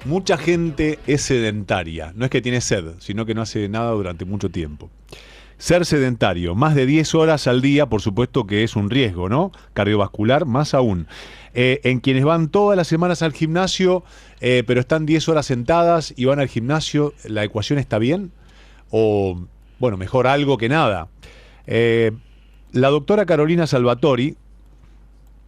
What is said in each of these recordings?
mucha gente es sedentaria. No es que tiene sed, sino que no hace nada durante mucho tiempo. Ser sedentario, más de 10 horas al día, por supuesto que es un riesgo, ¿no? Cardiovascular, más aún. En quienes van todas las semanas al gimnasio, pero están 10 horas sentadas y van al gimnasio, ¿la ecuación está bien? O, bueno, mejor algo que nada. Eh, la doctora Carolina Salvatori,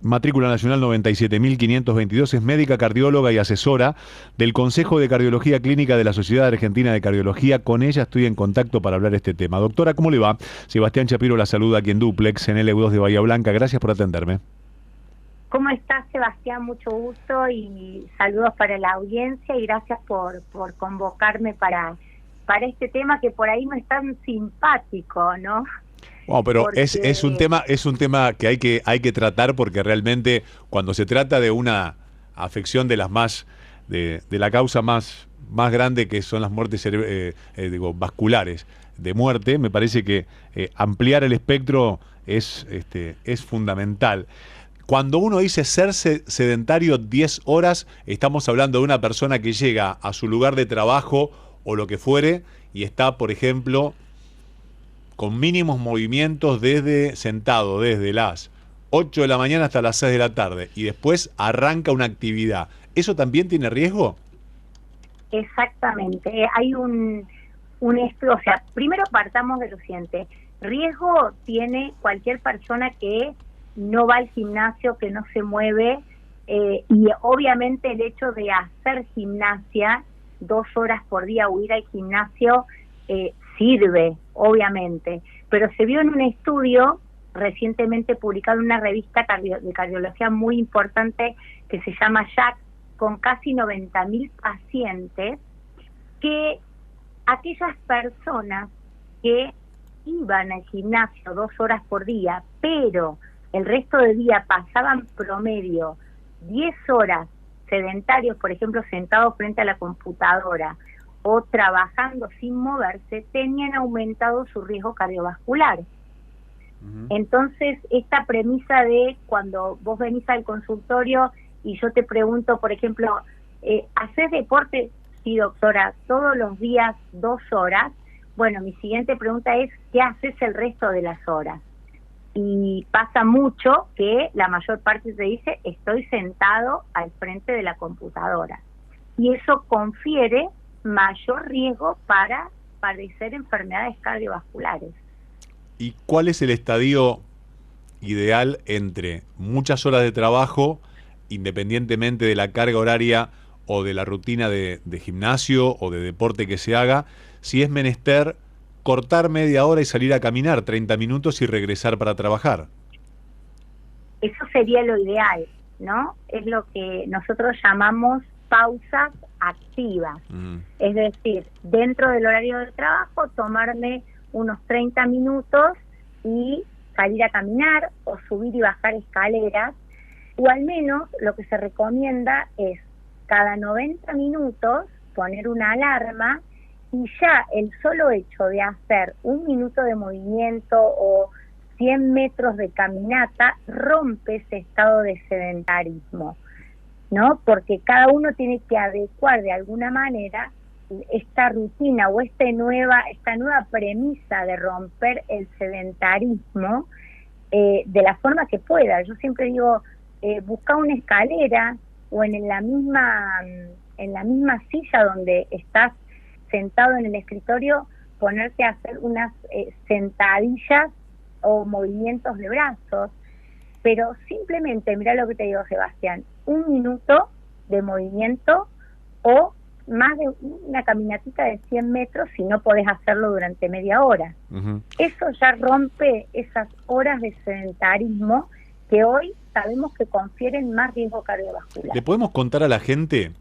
matrícula nacional 97.522, es médica cardióloga y asesora del Consejo de Cardiología Clínica de la Sociedad Argentina de Cardiología. Con ella estoy en contacto para hablar de este tema. Doctora, ¿cómo le va? Sebastián Chapiro la saluda aquí en Duplex, en LU2 de Bahía Blanca. Gracias por atenderme. ¿Cómo estás, Sebastián? Mucho gusto y saludos para la audiencia y gracias por convocarme para este tema que por ahí no es tan simpático, ¿no? Bueno, pero Porque es un tema que hay que tratar, porque realmente cuando se trata de una afección de las más de la causa más grande, que son las muertes vasculares de muerte, me parece que ampliar el espectro es fundamental. Cuando uno dice ser sedentario 10 horas, estamos hablando de una persona que llega a su lugar de trabajo o lo que fuere y está, por ejemplo, con mínimos movimientos sentado desde las 8 de la mañana hasta las 6 de la tarde y después arranca una actividad. ¿Eso también tiene riesgo? Exactamente. Hay un estudio, o sea, primero partamos de lo siguiente. Riesgo tiene cualquier persona que no va al gimnasio, que no se mueve, y obviamente el hecho de hacer gimnasia 2 horas por día o ir al gimnasio sirve, obviamente, pero se vio en un estudio recientemente publicado en una revista de cardiología muy importante que se llama JACC, con casi 90.000 pacientes, que aquellas personas que iban al gimnasio 2 horas por día, pero el resto del día pasaban promedio 10 horas sedentarios, por ejemplo, sentados frente a la computadora o trabajando sin moverse, tenían aumentado su riesgo cardiovascular. Entonces, esta premisa de cuando vos venís al consultorio y yo te pregunto, por ejemplo, ¿hacés deporte? Sí, doctora, todos los días 2 horas. Bueno, mi siguiente pregunta es, ¿qué haces el resto de las horas? Y pasa mucho que la mayor parte te dice, estoy sentado al frente de la computadora. Y eso confiere mayor riesgo para padecer enfermedades cardiovasculares. ¿Y cuál es el estadio ideal entre muchas horas de trabajo, independientemente de la carga horaria o de la rutina de gimnasio o de deporte que se haga, si es menester cortar media hora y salir a caminar 30 minutos y regresar para trabajar? Eso sería lo ideal, ¿no? Es lo que nosotros llamamos pausas activas. Es decir, dentro del horario de trabajo, tomarme unos 30 minutos y salir a caminar o subir y bajar escaleras, o al menos lo que se recomienda es cada 90 minutos poner una alarma, y ya el solo hecho de hacer 1 minuto de movimiento o 100 metros de caminata rompe ese estado de sedentarismo, ¿no? Porque cada uno tiene que adecuar de alguna manera esta rutina o esta nueva premisa de romper el sedentarismo de la forma que pueda. Yo siempre digo, busca una escalera o en la misma silla donde estás sentado en el escritorio, ponerte a hacer unas sentadillas o movimientos de brazos, pero simplemente, mira lo que te digo, Sebastián, 1 minuto de movimiento o más de una caminatita de 100 metros si no podés hacerlo durante media hora. Eso ya rompe esas horas de sedentarismo que hoy sabemos que confieren más riesgo cardiovascular. ¿Le podemos contar a la gente,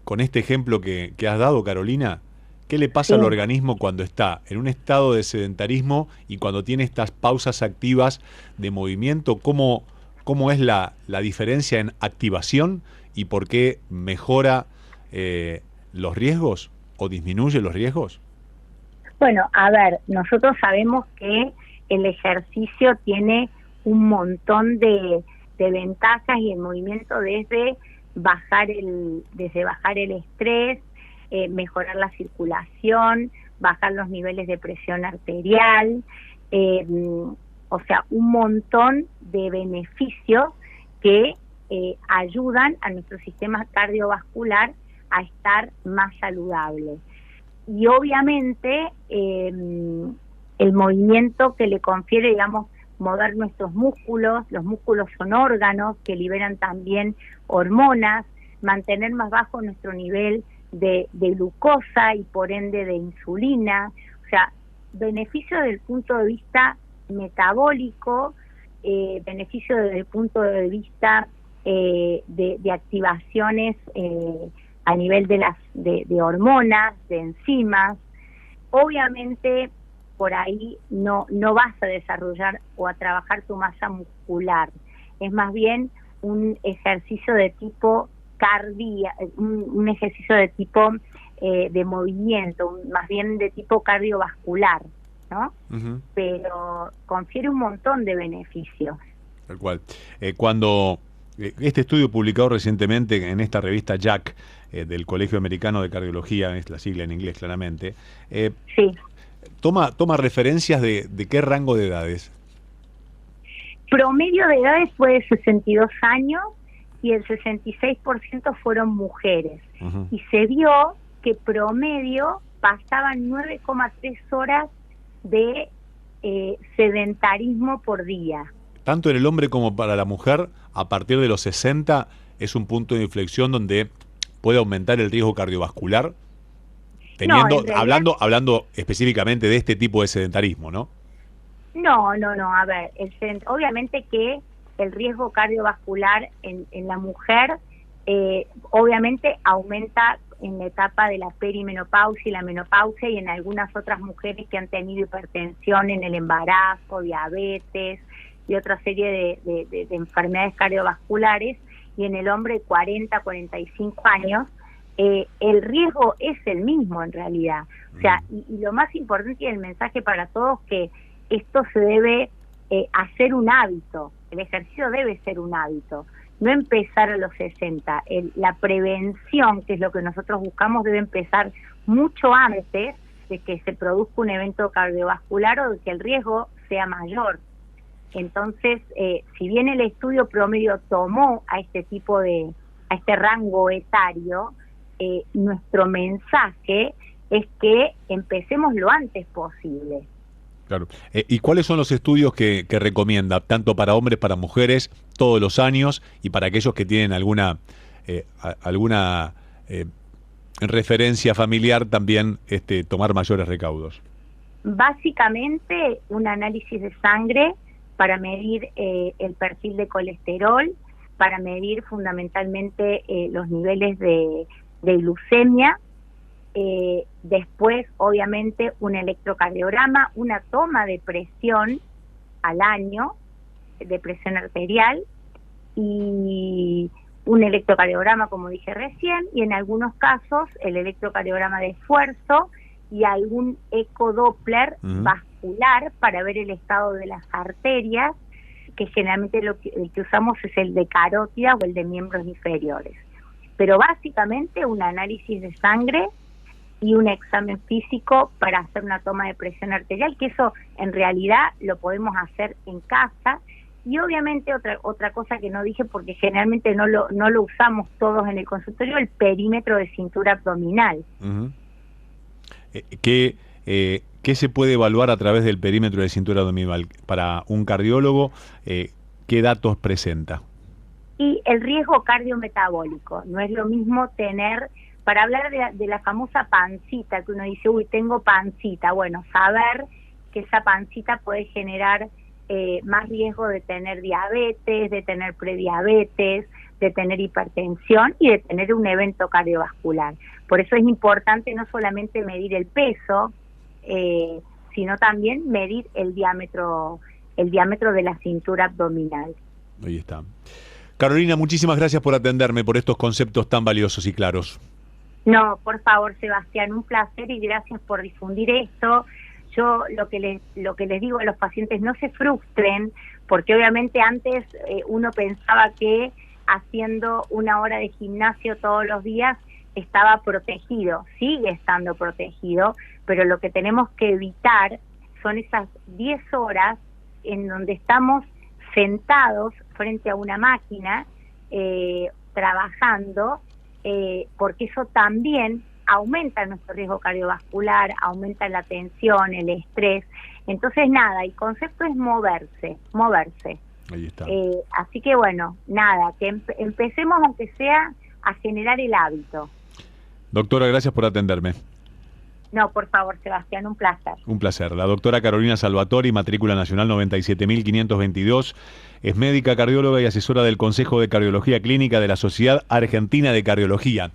con este ejemplo que has dado, Carolina, qué le pasa al organismo cuando está en un estado de sedentarismo y cuando tiene estas pausas activas de movimiento? ¿Cómo es la diferencia en activación y por qué mejora los riesgos o disminuye los riesgos? Bueno, a ver, nosotros sabemos que el ejercicio tiene un montón de ventajas y el movimiento desde desde bajar el estrés, mejorar la circulación, bajar los niveles de presión arterial, o sea, un montón de beneficios que ayudan a nuestro sistema cardiovascular a estar más saludable. Y obviamente el movimiento que le confiere, digamos, mover nuestros músculos, los músculos son órganos que liberan también hormonas, mantener más bajo nuestro nivel de glucosa y por ende de insulina, o sea, beneficio desde el punto de vista metabólico, beneficio desde el punto de vista de activaciones a nivel de hormonas, de enzimas. Obviamente por ahí no vas a desarrollar o a trabajar tu masa muscular, es más bien un ejercicio de tipo un ejercicio de tipo de movimiento, más bien de tipo cardiovascular, ¿no? Uh-huh. Pero confiere un montón de beneficios. Tal cual. Cuando este estudio publicado recientemente en esta revista JACC del Colegio Americano de Cardiología, es la sigla en inglés claramente, sí. Toma referencias de qué rango de edades. Promedio de edades fue de 62 años y el 66% fueron mujeres. Uh-huh. Y se vio que promedio pasaban 9,3 horas de sedentarismo por día. Tanto en el hombre como para la mujer, a partir de los 60 es un punto de inflexión donde puede aumentar el riesgo cardiovascular, hablando específicamente de este tipo de sedentarismo, ¿no? No, a ver, obviamente que el riesgo cardiovascular en la mujer obviamente aumenta en la etapa de la perimenopausia y la menopausia y en algunas otras mujeres que han tenido hipertensión en el embarazo, diabetes y otra serie de enfermedades cardiovasculares, y en el hombre 40, 45 años, el riesgo es el mismo en realidad. O sea, y lo más importante y el mensaje para todos que esto se debe hacer un hábito, el ejercicio debe ser un hábito, no empezar a los 60. La prevención, que es lo que nosotros buscamos, debe empezar mucho antes de que se produzca un evento cardiovascular o de que el riesgo sea mayor. Entonces, si bien el estudio promedio tomó a este rango etario, nuestro mensaje es que empecemos lo antes posible. Claro. ¿Y cuáles son los estudios que recomienda, tanto para hombres, para mujeres, todos los años, y para aquellos que tienen alguna referencia familiar también tomar mayores recaudos? Básicamente, un análisis de sangre para medir el perfil de colesterol, para medir fundamentalmente los niveles de glucemia. Después, obviamente, un electrocardiograma, una toma de presión al año, de presión arterial, y un electrocardiograma, como dije recién, y en algunos casos el electrocardiograma de esfuerzo y algún ecodoppler vascular para ver el estado de las arterias, que generalmente el que usamos es el de carótida o el de miembros inferiores. Pero básicamente un análisis de sangre y un examen físico para hacer una toma de presión arterial, que eso en realidad lo podemos hacer en casa. Y obviamente otra cosa que no dije, porque generalmente no lo usamos todos en el consultorio, el perímetro de cintura abdominal. Uh-huh. ¿Qué se puede evaluar a través del perímetro de cintura abdominal? Para un cardiólogo, ¿qué datos presenta? Y el riesgo cardiometabólico. No es lo mismo tener, para hablar de la famosa pancita, que uno dice, uy, tengo pancita. Bueno, saber que esa pancita puede generar más riesgo de tener diabetes, de tener prediabetes, de tener hipertensión y de tener un evento cardiovascular. Por eso es importante no solamente medir el peso, sino también medir el diámetro de la cintura abdominal. Ahí está. Carolina, muchísimas gracias por atenderme, por estos conceptos tan valiosos y claros. No, por favor, Sebastián, un placer y gracias por difundir esto. Yo lo que les digo a los pacientes, no se frustren, porque obviamente antes uno pensaba que haciendo 1 hora de gimnasio todos los días estaba protegido, sigue estando protegido, pero lo que tenemos que evitar son esas 10 horas en donde estamos sentados frente a una máquina trabajando, porque eso también aumenta nuestro riesgo cardiovascular, aumenta la tensión, el estrés. Entonces nada, el concepto es moverse. Ahí está. Así que bueno, nada, que empecemos aunque sea a generar el hábito. Doctora, gracias por atenderme. No, por favor, Sebastián, un placer. Un placer. La doctora Carolina Salvatori, matrícula nacional 97.522, es médica cardióloga y asesora del Consejo de Cardiología Clínica de la Sociedad Argentina de Cardiología.